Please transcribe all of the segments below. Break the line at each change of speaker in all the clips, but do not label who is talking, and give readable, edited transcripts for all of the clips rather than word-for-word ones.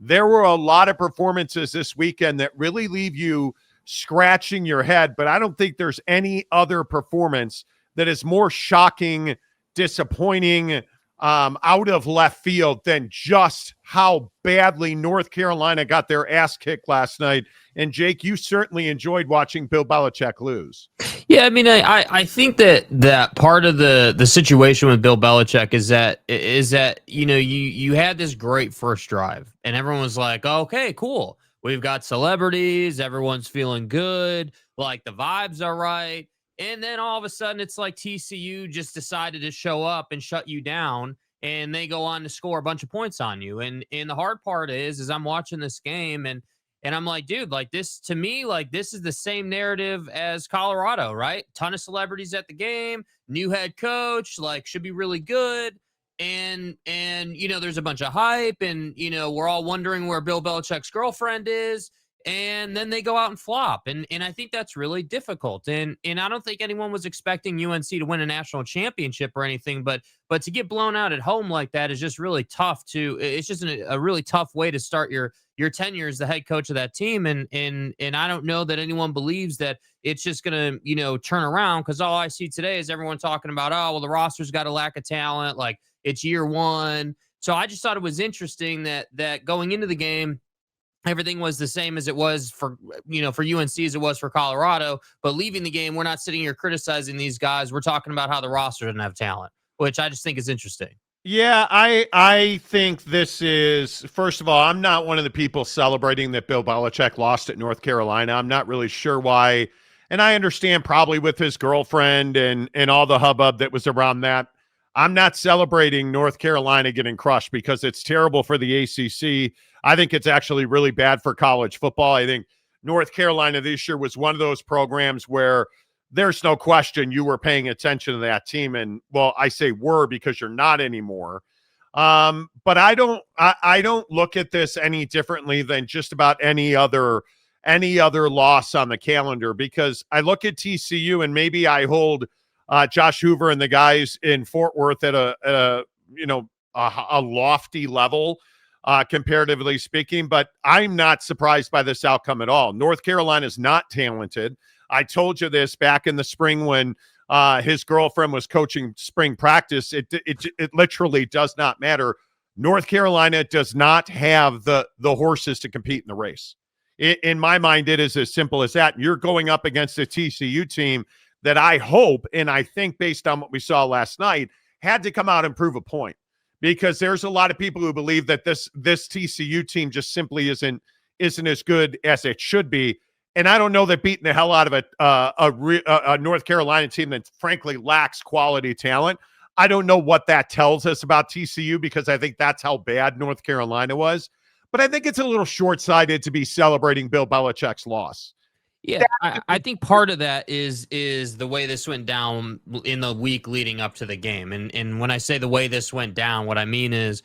there were a lot of performances this weekend that really leave you scratching your head, but I don't think there's any other performance that is more shocking, disappointing, out of left field than just how badly North Carolina got their ass kicked last night. And Jake, you certainly enjoyed watching Bill Belichik lose.
Yeah, I mean, I think that part of the situation with Bill Belichick is that you had this great first drive and everyone was like, oh, okay, cool. We've got celebrities, everyone's feeling good, like the vibes are right. And then all of a sudden it's like TCU just decided to show up and shut you down, and they go on to score a bunch of points on you. And the hard part is I'm watching this game and I'm like, dude, like this to me, like this is the same narrative as Colorado, right? Ton of celebrities at the game, new head coach, like should be really good. And there's a bunch of hype, and we're all wondering where Bill Belichick's girlfriend is. And then they go out and flop. And I think that's really difficult. And I don't think anyone was expecting UNC to win a national championship or anything, but to get blown out at home like that is just really tough it's just a really tough way to start your tenure as the head coach of that team. And I don't know that anyone believes that it's just going to, turn around, because all I see today is everyone talking about, oh, well, the roster's got a lack of talent. Like it's year one. So I just thought it was interesting that going into the game, everything was the same as it was for UNC as it was for Colorado. But leaving the game, we're not sitting here criticizing these guys. We're talking about how the roster doesn't have talent, which I just think is interesting.
Yeah, I think this is, first of all, I'm not one of the people celebrating that Bill Belichick lost at North Carolina. I'm not really sure why. And I understand probably with his girlfriend and all the hubbub that was around that. I'm not celebrating North Carolina getting crushed because it's terrible for the ACC. I think it's actually really bad for college football. I think North Carolina this year was one of those programs where there's no question you were paying attention to that team. And, well, I say were because you're not anymore. But I don't look at this any differently than just about any other loss on the calendar, because I look at TCU and maybe I hold Josh Hoover and the guys in Fort Worth at a lofty level, comparatively speaking, but I'm not surprised by this outcome at all. North Carolina is not talented. I told you this back in the spring when his girlfriend was coaching spring practice. It literally does not matter. North Carolina does not have the horses to compete in the race. In my mind, it is as simple as that. You're going up against a TCU team that I hope, and I think based on what we saw last night, had to come out and prove a point, because there's a lot of people who believe that this TCU team just simply isn't as good as it should be. And I don't know that beating the hell out of a North Carolina team that frankly lacks quality talent, I don't know what that tells us about TCU, because I think that's how bad North Carolina was. But I think it's a little short-sighted to be celebrating Bill Belichick's loss.
Yeah, I think part of that is the way this went down in the week leading up to the game. And when I say the way this went down, what I mean is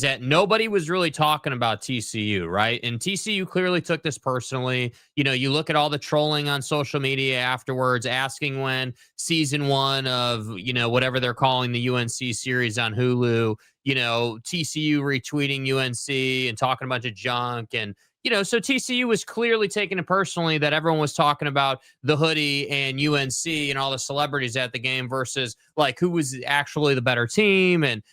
that nobody was really talking about TCU, right? And TCU clearly took this personally. You look at all the trolling on social media afterwards, asking when season one of, whatever they're calling the UNC series on Hulu, TCU retweeting UNC and talking a bunch of junk. And so TCU was clearly taking it personally that everyone was talking about the hoodie and UNC and all the celebrities at the game versus like who was actually the better team and,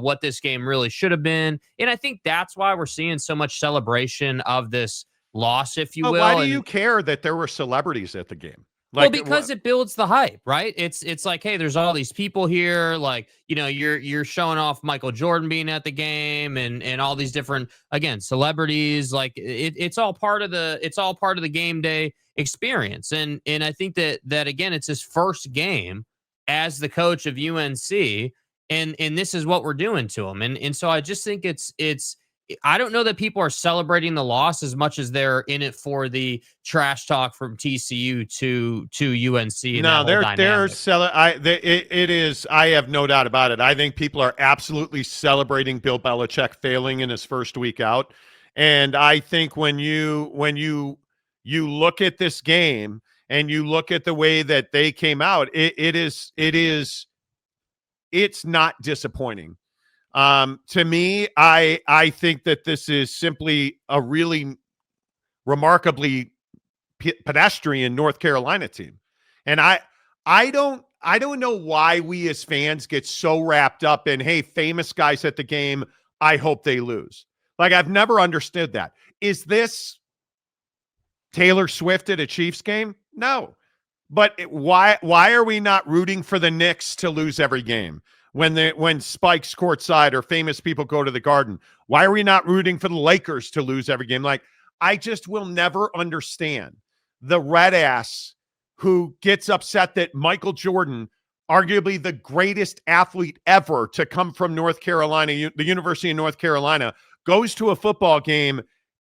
what this game really should have been. And I think that's why we're seeing so much celebration of this loss, if you will.
Why do you care that there were celebrities at the game?
Well, because it builds the hype, right? It's like, hey, there's all these people here. Like, you're showing off Michael Jordan being at the game and all these different, again, celebrities. Like it's all part of the game day experience. And I think that again, it's his first game as the coach of UNC, and this is what we're doing to him. And so I just think it's I don't know that people are celebrating the loss as much as they're in it for the trash talk from TCU to UNC.
No, it is. I have no doubt about it. I think people are absolutely celebrating Bill Belichick failing in his first week out, and I think when you look at this game and you look at the way that they came out, it's not disappointing. To me, I think that this is simply a really remarkably pedestrian North Carolina team. And I don't know why we as fans get so wrapped up in, hey, famous guys at the game, I hope they lose. Like, I've never understood that. Is this Taylor Swift at a Chiefs game? No. But why are we not rooting for the Knicks to lose every game when Spike's courtside or famous people go to the Garden? Why are we not rooting for the Lakers to lose every game? Like, I just will never understand the red ass who gets upset that Michael Jordan, arguably the greatest athlete ever to come from North Carolina, the University of North Carolina, goes to a football game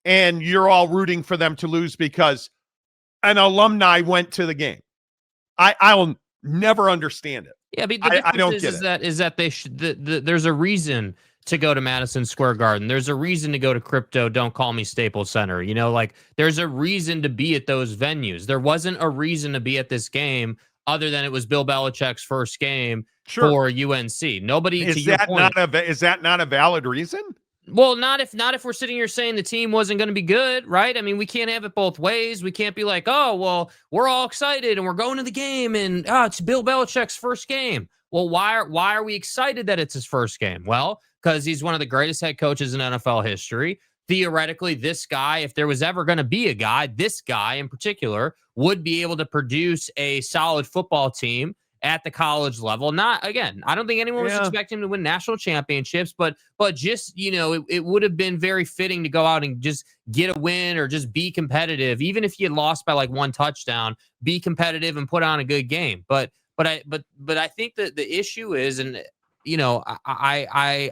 and you're all rooting for them to lose because an alumni went to the game. I'll never understand it.
Yeah, but the
I don't
difference
get it.
is that they should. There's a reason to go to Madison Square Garden. There's a reason to go to Crypto. Don't call me Staples Center. You know, like there's a reason to be at those venues. There wasn't a reason to be at this game other than it was Bill Belichick's first game for UNC. Nobody.
Is
to your point,
is that not a valid reason?
well, not if we're sitting here saying the team wasn't going to be good, right? I mean, we can't have it both ways. We can't be like, oh, well, we're all excited and we're going to the game and it's Bill Belichick's first game. Well, why are we excited that it's his first game? Well, because he's one of the greatest head coaches in NFL history. Theoretically, this guy, if there was ever going to be a guy, this guy in particular would be able to produce a solid football team at the college level. Not again, I don't think anyone was expecting him to win national championships, but just, you know, it would have been very fitting to go out and just get a win or just be competitive. Even if you had lost by like one touchdown, be competitive and put on a good game. But I think that the issue is, and you know, I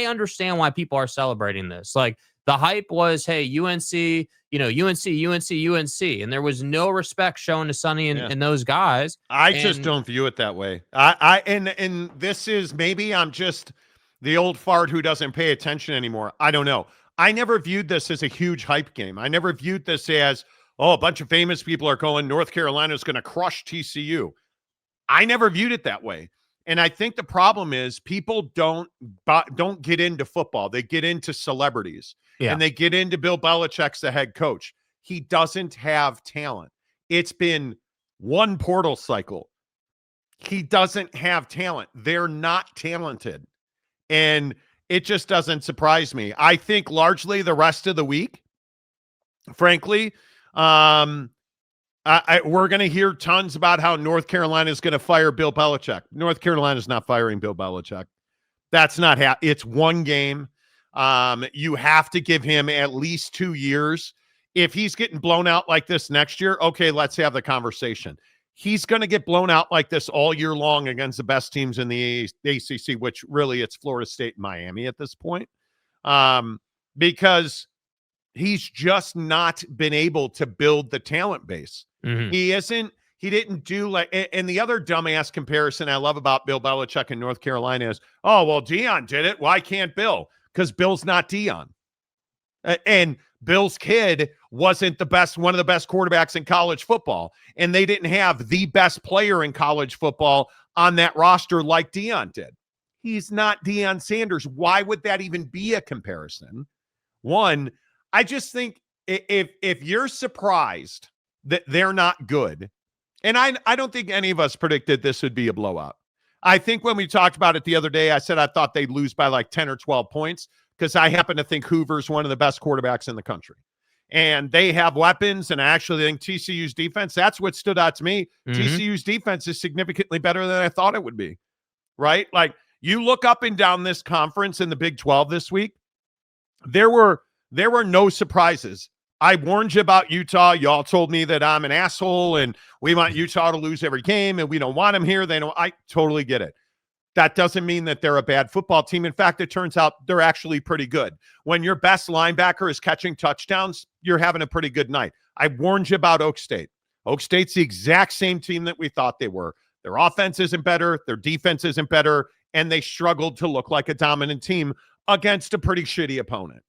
understand why people are celebrating this. Like the hype was, hey, UNC, you know, UNC, and there was no respect shown to Sonny and those guys.
I just don't view it that way. And this is, maybe I'm just the old fart who doesn't pay attention anymore. I don't know. I never viewed this as a huge hype game. I never viewed this as, oh, a bunch of famous people are going, North Carolina is going to crush TCU. I never viewed it that way. And I think the problem is people don't get into football. They get into celebrities. Yeah. And they get into Bill Belichick's the head coach. He doesn't have talent. It's been one portal cycle. He doesn't have talent. They're not talented. And it just doesn't surprise me. I think largely the rest of the week, frankly, we're going to hear tons about how North Carolina is going to fire Bill Belichick. North Carolina is not firing Bill Belichick. That's not it's one game. You have to give him at least 2 years. If he's getting blown out like this next year, okay, let's have the conversation. He's going to get blown out like this all year long against the best teams in the ACC, which really it's Florida State and Miami at this point, because he's just not been able to build the talent base. Mm-hmm. He didn't do like, and the other dumbass comparison I love about Bill Belichick in North Carolina is, oh, well, Deion did it. Why can't Bill? Because Bill's not Deion. And Bill's kid wasn't one of the best quarterbacks in college football. And they didn't have the best player in college football on that roster like Deion did. He's not Deion Sanders. Why would that even be a comparison? One, I just think if you're surprised that they're not good, and I don't think any of us predicted this would be a blowout. I think when we talked about it the other day, I said I thought they'd lose by like 10 or 12 points because I happen to think Hoover's one of the best quarterbacks in the country. And they have weapons, and I actually think TCU's defense, that's what stood out to me. Mm-hmm. TCU's defense is significantly better than I thought it would be, right? Like, you look up and down this conference in the Big 12 this week, there were no surprises. I warned you about Utah. Y'all told me that I'm an asshole and we want Utah to lose every game and we don't want them here. I totally get it. That doesn't mean that they're a bad football team. In fact, it turns out they're actually pretty good. When your best linebacker is catching touchdowns, you're having a pretty good night. I warned you about Oak State. Oak State's the exact same team that we thought they were. Their offense isn't better. Their defense isn't better. And they struggled to look like a dominant team against a pretty shitty opponent.